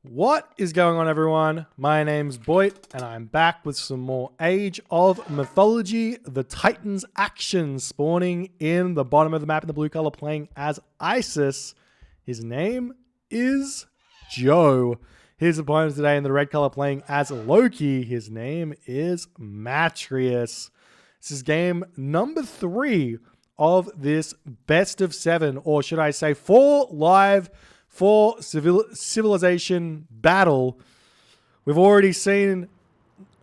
What is going on, everyone? My name's Boyd, and I'm back with some more Age of Mythology. The Titans action spawning in the bottom of the map in the blue color, playing as Isis. His name is Joe. His opponent today in the red color, playing as Loki. His name is Matreus. This is game number 3 of this best of 7, or should I say 4 live for civilization battle. We've already seen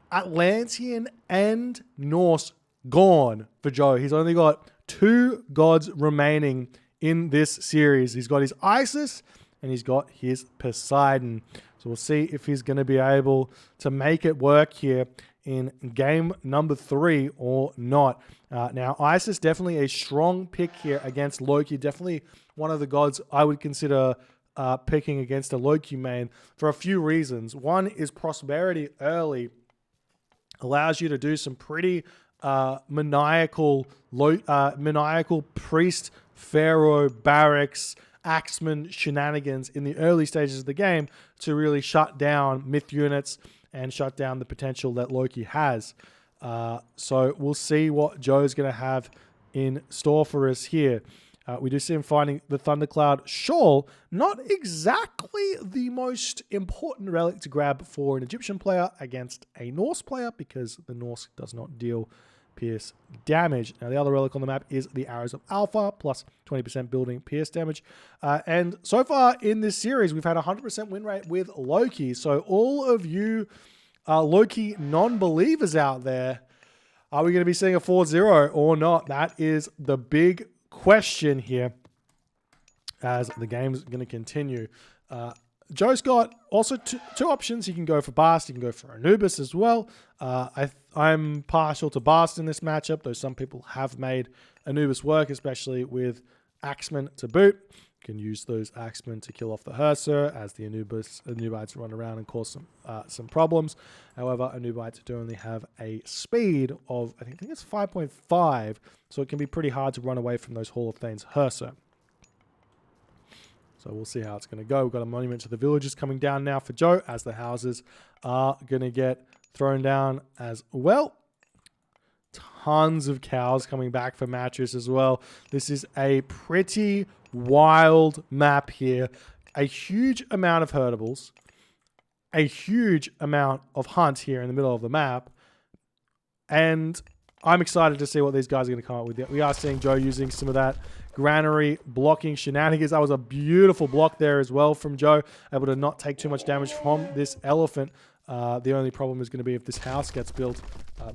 Atlantean and Norse gone for Joe. He's only got 2 gods remaining in this series. He's got his Isis and he's got his Poseidon. So we'll see if he's going to be able to make it work here in game number 3 or not. Now, Isis definitely a strong pick here against Loki. Definitely one of the gods I would consider picking against a Loki main for a few reasons. One is prosperity early allows you to do some pretty maniacal priest, pharaoh, barracks, axeman shenanigans in the early stages of the game to really shut down myth units and shut down the potential that Loki has. So we'll see what Joe's going to have in store for us here. We do see him finding the Thundercloud Shawl. Not exactly the most important relic to grab for an Egyptian player against a Norse player, because the Norse does not deal pierce damage. Now, the other relic on the map is the Arrows of Alpha, plus 20% building pierce damage. And so far in this series, we've had a 100% win rate with Loki. So all of you Loki non-believers out there, are we going to be seeing a 4-0 or not? That is the big question here as the game's going to continue. Joe's got also two options. He can go for Bast, he can go for Anubis as well. I'm partial to Bast in this matchup, though some people have made Anubis work, especially with Axemen to boot. You can use those Axemen to kill off the Herser as the Anubites run around and cause some problems. However, Anubites do only have a speed of, I think it's 5.5, so it can be pretty hard to run away from those Hall of Thane's Herser. So we'll see how it's going to go. We've got a monument to the villagers coming down now for Joe, as the houses are going to get thrown down as well. Tons of cows coming back for Matreus as well. This is a pretty wild map here. A huge amount of herdables. A huge amount of hunt here in the middle of the map. And I'm excited to see what these guys are going to come up with. We are seeing Joe using some of that granary blocking shenanigans. That was a beautiful block there as well from Joe. Able to not take too much damage from this elephant. The only problem is going to be if this house gets built.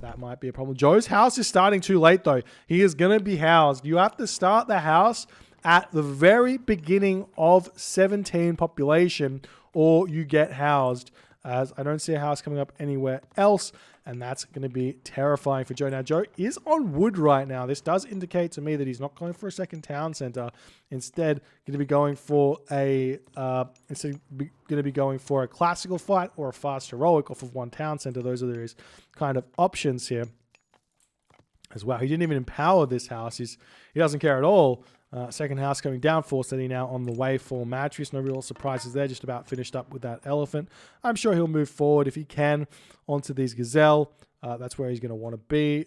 That might be a problem. Joe's house is starting too late, though. He is going to be housed. You have to start the house at the very beginning of 17 population, or you get housed, as I don't see a house coming up anywhere else, and that's going to be terrifying for Joe. Now, Joe is on wood right now. This does indicate to me that he's not going for a second town center. Instead, going to be going for a classical fight or a fast heroic off of one town center. Those are his kind of options here as well. He didn't even empower this house. He doesn't care at all. Second house coming down, Force City now on the way for Matreus. No real surprises there, just about finished up with that elephant. I'm sure he'll move forward if he can onto these gazelle. That's where he's going to want to be.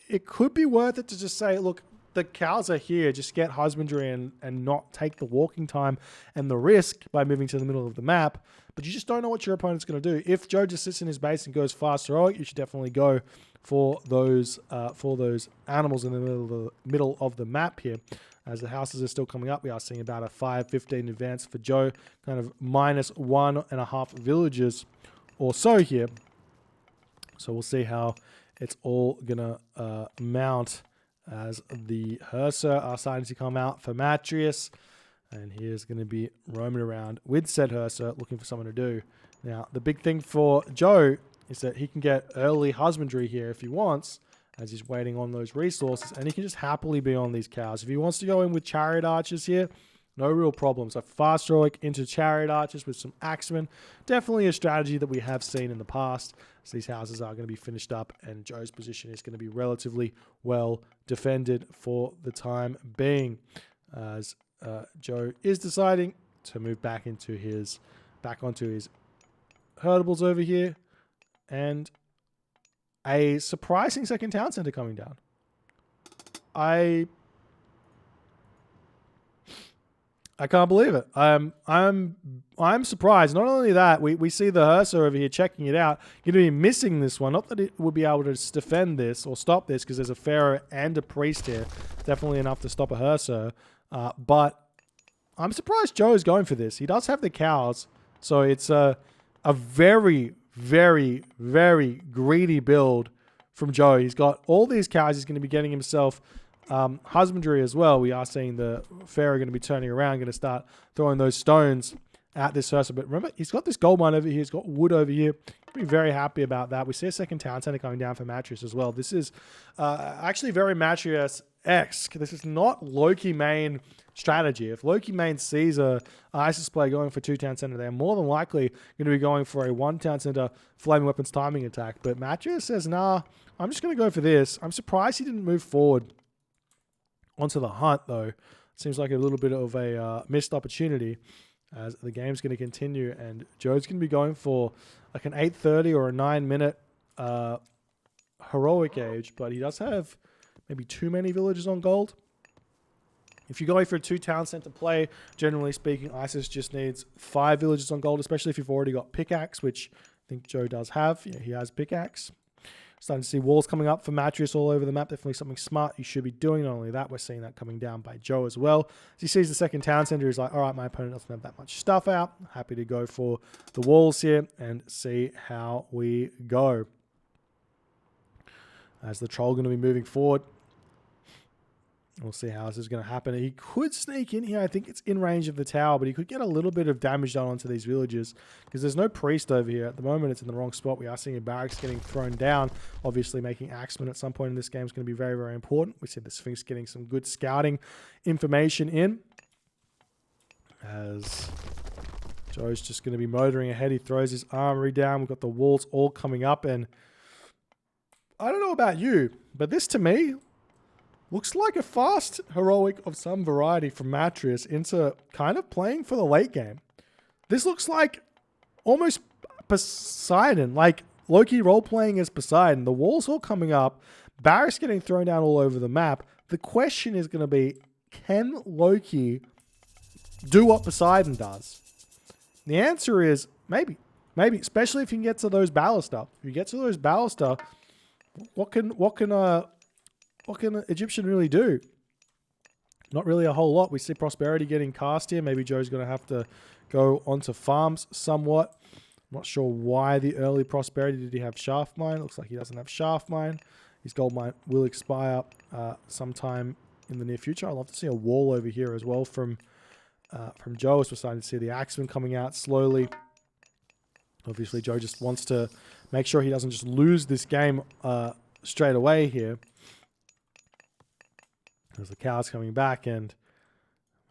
It could be worth it to just say, look, the cows are here. Just get husbandry and not take the walking time and the risk by moving to the middle of the map. But you just don't know what your opponent's going to do. If Joe just sits in his base and goes fast heroic, you should definitely go for those animals in the middle of the map here. As the houses are still coming up, we are seeing about a 5-15 advance for Joe, kind of minus 1.5 villages or so here. So we'll see how it's all going to mount as the Herser are starting to come out for Matreus. And he is going to be roaming around with said Herser, looking for someone to do. Now, the big thing for Joe is that he can get early husbandry here if he wants, as he's waiting on those resources, and he can just happily be on these cows. If he wants to go in with chariot archers here, no real problems. So fast heroic into chariot archers with some axemen, definitely a strategy that we have seen in the past. So these houses are going to be finished up, and Joe's position is going to be relatively well defended for the time being, as Joe is deciding to move back into his back onto his herdables over here. And a surprising second town center coming down. I can't believe it. I'm surprised. Not only that, we see the Hursa over here checking it out. You're going to be missing this one. Not that it would be able to defend this or stop this, because there's a Pharaoh and a Priest here. Definitely enough to stop a Hursa. But I'm surprised Joe is going for this. He does have the cows, so it's a very, very, very greedy build from Joe. He's got all these cows. He's going to be getting himself husbandry as well. We are seeing the Pharaoh going to be turning around, going to start throwing those stones at this Hursa. But remember, he's got this gold mine over here. He's got wood over here. Be very happy about that. We see a second town center coming down for Matrius as well. This is actually very Matrius-esque. This is not Loki main strategy. If Loki main sees a ISIS player going for 2 town center, they're more than likely going to be going for a 1 town center flaming weapons timing attack. But Matrius says, nah, I'm just going to go for this. I'm surprised he didn't move forward onto the hunt, though. Seems like a little bit of a missed opportunity, as the game's going to continue, and Joe's going to be going for like an 8:30 or a 9-minute heroic age, but he does have maybe too many villages on gold. If you're going for a 2 town center play, generally speaking, ISIS just needs 5 villages on gold, especially if you've already got pickaxe, which I think Joe does have. Yeah, he has pickaxe. Starting to see walls coming up for Matrius all over the map. Definitely something smart you should be doing. Not only that, we're seeing that coming down by Joe as well. As he sees the second town center, he's like, all right, my opponent doesn't have that much stuff out. Happy to go for the walls here and see how we go. As the troll going to be moving forward. We'll see how this is going to happen. He could sneak in here. I think it's in range of the tower, but he could get a little bit of damage done onto these villages because there's no priest over here. At the moment, it's in the wrong spot. We are seeing a barracks getting thrown down. Obviously, making axemen at some point in this game is going to be very, very important. We see the Sphinx getting some good scouting information in. As Joe's just going to be motoring ahead. He throws his armory down. We've got the walls all coming up. And I don't know about you, but this to me looks like a fast heroic of some variety from Matrius into kind of playing for the late game. This looks like almost Poseidon, like Loki role-playing as Poseidon. The walls all coming up, barracks getting thrown down all over the map. The question is going to be, can Loki do what Poseidon does? The answer is maybe. Maybe, especially if you can get to those Ballista. If you get to those Ballista, what can an Egyptian really do? Not really a whole lot. We see Prosperity getting cast here. Maybe Joe's going to have to go onto farms somewhat. I'm not sure why the early Prosperity. Did he have Shaft Mine? Looks like he doesn't have Shaft Mine. His gold mine will expire sometime in the near future. I'd love to see a wall over here as well from Joe, as we're starting to see the Axeman coming out slowly. Obviously, Joe just wants to make sure he doesn't just lose this game straight away here. There's the cows coming back, and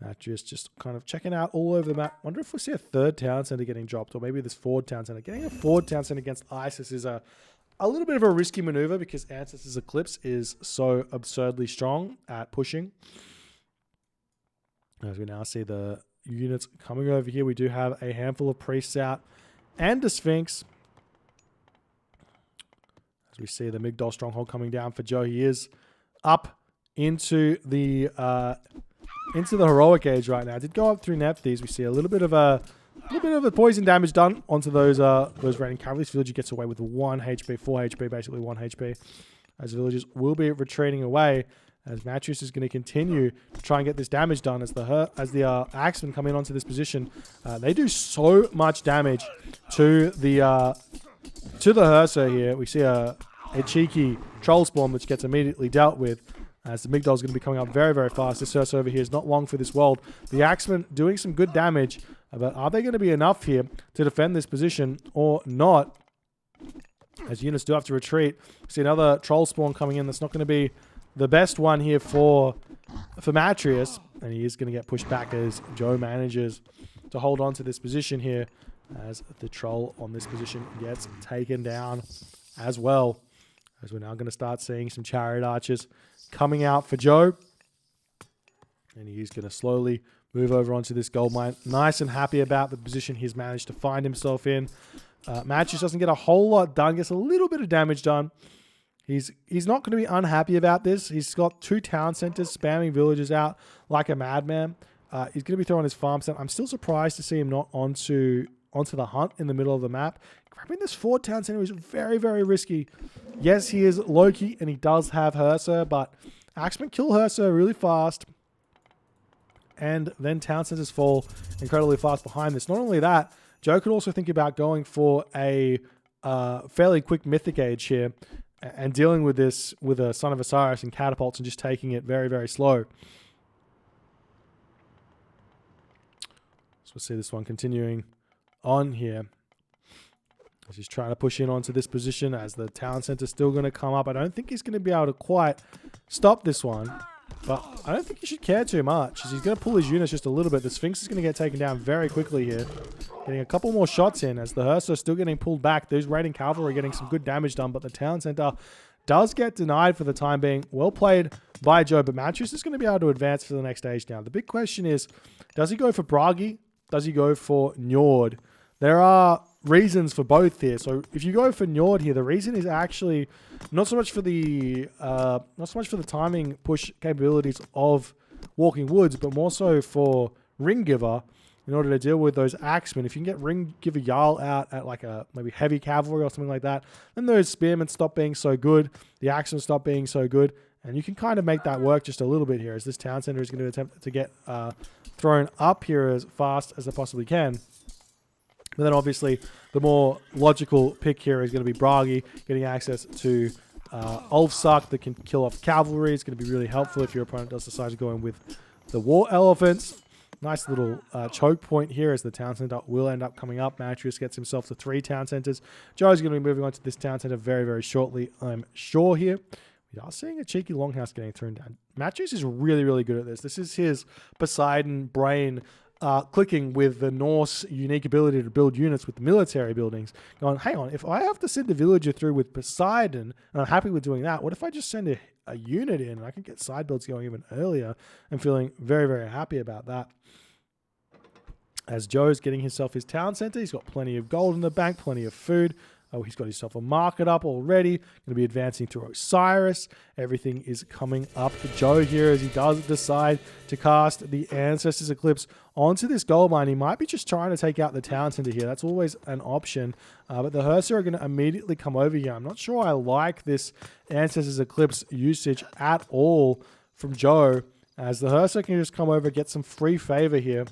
Matrius just kind of checking out all over the map. Wonder if we see a 3rd town center getting dropped, or maybe this 4th town center. Getting a 4th town center against ISIS is a little bit of a risky maneuver because Ancestors Eclipse is so absurdly strong at pushing. As we now see the units coming over here, we do have a handful of priests out and a Sphinx. As we see the Migdol stronghold coming down for Joe, he is up into the heroic age right now. I did go up through Nephthys. We see a little bit of a poison damage done onto those raining cavalry. This village gets away with 1 HP, 4 HP, basically 1 HP. As villagers will be retreating away, as Matrius is going to continue to try and get this damage done as the Axemen come in onto this position. They do so much damage to the Hursa here. We see a cheeky troll spawn which gets immediately dealt with. As the Migdol is going to be coming up very, very fast. This Hursa over here is not long for this world. The Axemen doing some good damage, but are they going to be enough here to defend this position or not? As units do have to retreat. See another troll spawn coming in. That's not going to be the best one here for Matrius, and he is going to get pushed back as Joe manages to hold on to this position here, as the troll on this position gets taken down as well. As we're now going to start seeing some chariot archers coming out for Joe. And he's going to slowly move over onto this gold mine. Nice and happy about the position he's managed to find himself in. Matthews doesn't get a whole lot done, gets a little bit of damage done. He's not going to be unhappy about this. He's got 2 town centers spamming villagers out like a madman. He's going to be throwing his farm center. I'm still surprised to see him not onto the hunt in the middle of the map. Grabbing this 4 town center is very, very risky. Yes, he is Loki and he does have Hersa, but Axeman kill Hersa really fast. And then town centers fall incredibly fast behind this. Not only that, Joe could also think about going for a fairly quick Mythic Age here and dealing with this with a Son of Osiris and catapults and just taking it very, very slow. So we'll see this one continuing on here. As he's trying to push in onto this position as the town center's still going to come up. I don't think he's going to be able to quite stop this one. But I don't think you should care too much, as he's going to pull his units just a little bit. The Sphinx is going to get taken down very quickly here. Getting a couple more shots in as the Hersa is still getting pulled back. Those raiding cavalry are getting some good damage done, but the town center does get denied for the time being. Well played by Joe, but Matthews is going to be able to advance for the next stage now. The big question is, does he go for Bragi? Does he go for Njord? There are reasons for both here. So if you go for Njord here, the reason is actually not so much for the timing push capabilities of Walking Woods, but more so for Ringgiver in order to deal with those axemen. If you can get Ringgiver Jarl out at like a maybe heavy cavalry or something like that, then those spearmen stop being so good, the axemen stop being so good, and you can kind of make that work just a little bit here as this town center is going to attempt to get thrown up here as fast as they possibly can. But then obviously the more logical pick here is going to be Bragi, getting access to Ulfsuck that can kill off cavalry. It's going to be really helpful if your opponent does decide to go in with the war elephants. Nice little choke point here as the town center will end up coming up. Matthews gets himself to 3 town centers. Joe's going to be moving on to this town center very, very shortly, I'm sure here. We are seeing a cheeky longhouse getting thrown down. Matthews is really, really good at this. This is his Poseidon brain clicking with the Norse unique ability to build units with the military buildings. Going, hang on, if I have to send a villager through with Poseidon, and I'm happy with doing that, what if I just send a unit in and I can get side builds going even earlier? I'm feeling very, very happy about that. As Joe's getting himself his town center, he's got plenty of gold in the bank, plenty of food. Oh, he's got himself a market up already. Going to be advancing through Osiris. Everything is coming up for Joe here as he does decide to cast the Ancestors Eclipse onto this gold mine. He might be just trying to take out the town center here. That's always an option. But the Hersa are going to immediately come over here. I'm not sure I like this Ancestors Eclipse usage at all from Joe, as the Hersa can just come over, get some free favor here.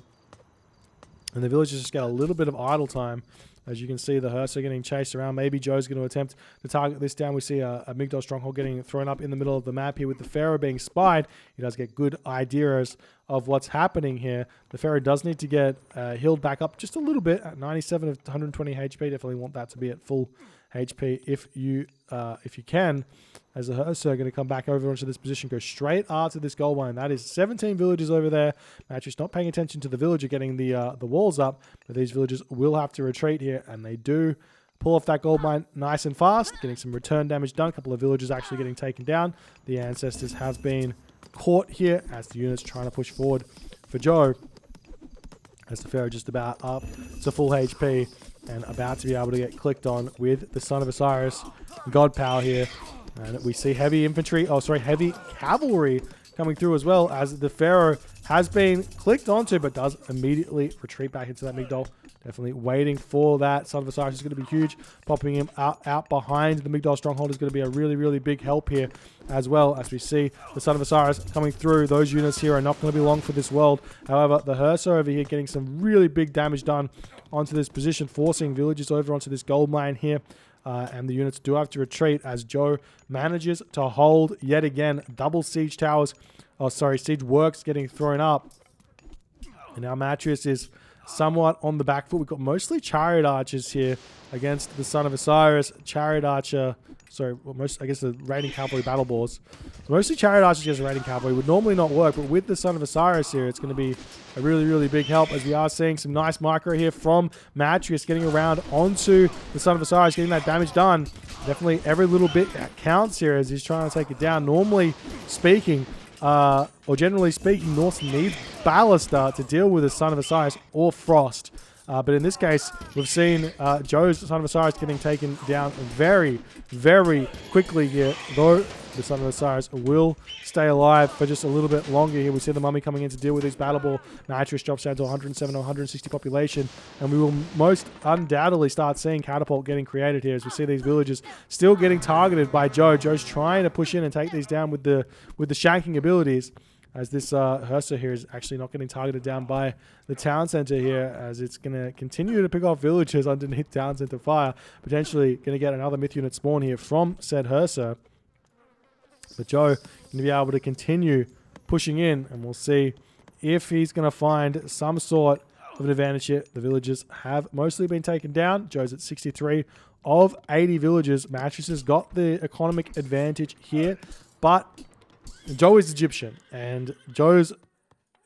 And the villagers just get a little bit of idle time. As you can see, the Hersa getting chased around. Maybe Joe's going to attempt to target this down. We see a Migdol stronghold getting thrown up in the middle of the map here with the Pharaoh being spied. He does get good ideas of what's happening here. The Pharaoh does need to get healed back up just a little bit at 97 of 120 HP. Definitely want that to be at full HP if you can. As the Hersa are going to come back over onto this position, go straight after this gold mine. That is 17 villagers over there. Matthews not paying attention to the villager getting the walls up, but these villagers will have to retreat here, and they do pull off that gold mine nice and fast, getting some return damage done. A couple of villagers actually getting taken down. The Ancestors have been caught here as the unit's trying to push forward for Joe. As the Pharaoh just about up to full HP and about to be able to get clicked on with the Son of Osiris. God power here. And we see heavy cavalry coming through as well, as the Pharaoh has been clicked onto but does immediately retreat back into that Migdol. Definitely waiting for that. Son of Osiris is going to be huge. Popping him out behind the Migdol stronghold is going to be a really, really big help here as well, as we see the Son of Osiris coming through. Those units here are not going to be long for this world. However, the Hersa over here getting some really big damage done onto this position, forcing villagers over onto this gold mine here. And the units do have to retreat as Joe manages to hold yet again. Double siege towers, siege works getting thrown up. And now Matthews is somewhat on the back foot. We've got mostly chariot archers here against the Son of Osiris. Chariot archer, I guess the raiding cavalry battle boars. So mostly chariot archers against raiding cavalry would normally not work, but with the Son of Osiris here, it's going to be a really, really big help, as we are seeing some nice micro here from Matthews getting around onto the Son of Osiris, getting that damage done. Definitely every little bit counts here as he's trying to take it down. Normally speaking, or generally speaking, Norse needs Ballista to deal with the Son of Osiris or Frost. But in this case, we've seen Joe's Son of Osiris getting taken down very, very quickly here, though the Son of Osiris will stay alive for just a little bit longer here. We see the Mummy coming in to deal with his battle ball. Mattress drops down to 107 or 160 population, and we will most undoubtedly start seeing Catapult getting created here as we see these villagers still getting targeted by Joe. Joe's trying to push in and take these down with the shanking abilities, as this Hursa here is actually not getting targeted down by the town center here, as it's going to continue to pick off villagers underneath town center fire. Potentially going to get another myth unit spawn here from said Hursa. But Joe going to be able to continue pushing in, and we'll see if he's going to find some sort of an advantage here. The villagers have mostly been taken down. Joe's at 63 of 80 villagers. Mattress has got the economic advantage here, but Joe is Egyptian, and Joe's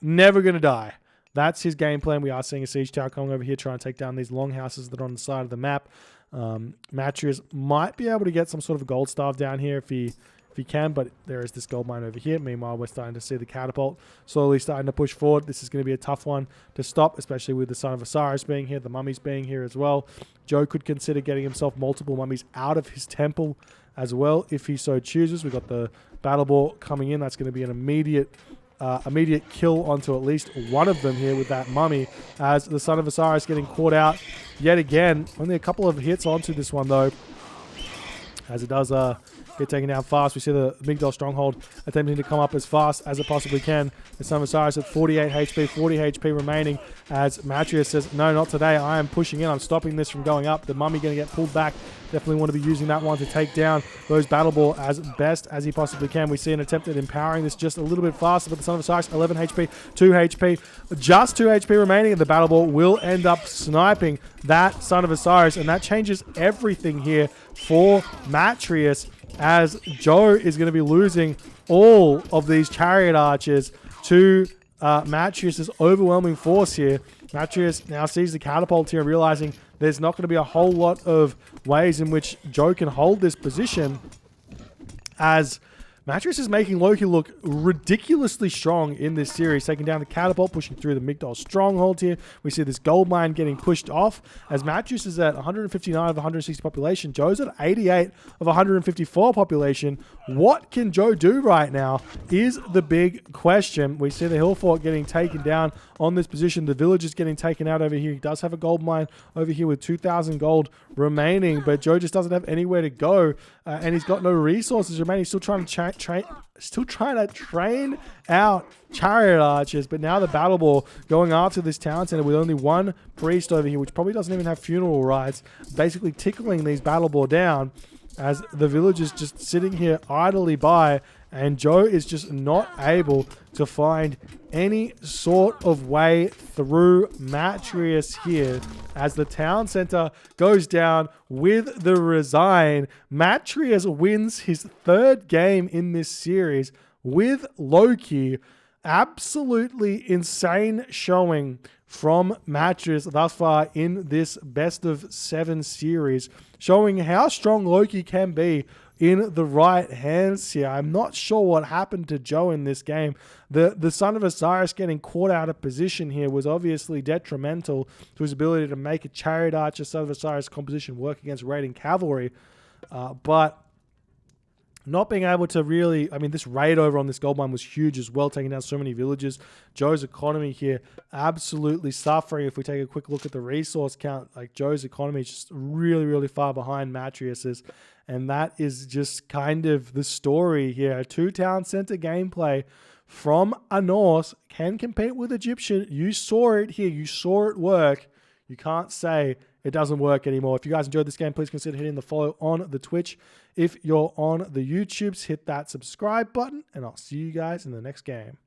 never going to die. That's his game plan. We are seeing a siege tower coming over here, trying to take down these longhouses that are on the side of the map. Matrius might be able to get some sort of a gold staff down here if he can, but there is this gold mine over here. Meanwhile, we're starting to see the catapult slowly starting to push forward. This is going to be a tough one to stop, especially with the Son of Osiris being here, the mummies being here as well. Joe could consider getting himself multiple mummies out of his temple as well, if he so chooses. We've got the battle ball coming in. That's going to be an immediate kill onto at least one of them here with that mummy, as the Son of Osiris getting caught out yet again. Only a couple of hits onto this one though, as it does get taken down fast. We see the Migdol Stronghold attempting to come up as fast as it possibly can. The Son of Osiris at 48 HP, 40 HP remaining, as Matrius says, no, not today. I am pushing in. I'm stopping this from going up. The mummy going to get pulled back. Definitely want to be using that one to take down those battle ball as best as he possibly can. We see an attempt at empowering this just a little bit faster, but the Son of Osiris, 11 HP, 2 HP, just 2 HP remaining, and the battle ball will end up sniping that Son of Osiris, and that changes everything here for Matrius, as Joe is going to be losing all of these chariot archers to Matrius' overwhelming force here. Matrius now sees the catapult here, realizing there's not going to be a whole lot of ways in which Joe can hold this position, as Matrius is making Loki look ridiculously strong in this series, taking down the catapult, pushing through the Migdol Stronghold here. We see this gold mine getting pushed off, as Matrius is at 159 of 160 population. Joe's at 88 of 154 population. What can Joe do right now is the big question. We see the Hill Fort getting taken down on this position. The village is getting taken out over here. He does have a gold mine over here with 2,000 gold remaining, but Joe just doesn't have anywhere to go, and he's got no resources remaining. He's still trying to train out chariot archers, but now the battle ball going after this town center with only one priest over here, which probably doesn't even have funeral rites, basically tickling these battle ball down, as the villagers just sitting here idly by, and Joe is just not able to find any sort of way through Matrius here, as the town center goes down with the resign. Matrius wins his third game in this series with Loki. Absolutely insane showing from Matrius thus far in this best of 7 series, showing how strong Loki can be in the right hands here. I'm not sure what happened to Joe in this game. The Son of Osiris getting caught out of position here was obviously detrimental to his ability to make a chariot archer Son of Osiris composition work against raiding cavalry, but not being able to really, I mean, this raid over on this gold mine was huge as well, taking down so many villages. Joe's economy here absolutely suffering. If we take a quick look at the resource count, like Joe's economy is just really, really far behind Matrius's. And that is just kind of the story here. A 2-town center gameplay from a Norse can compete with Egyptian. You saw it here. You saw it work. You can't say it doesn't work anymore. If you guys enjoyed this game, please consider hitting the follow on the Twitch. If you're on the YouTubes, hit that subscribe button, and I'll see you guys in the next game.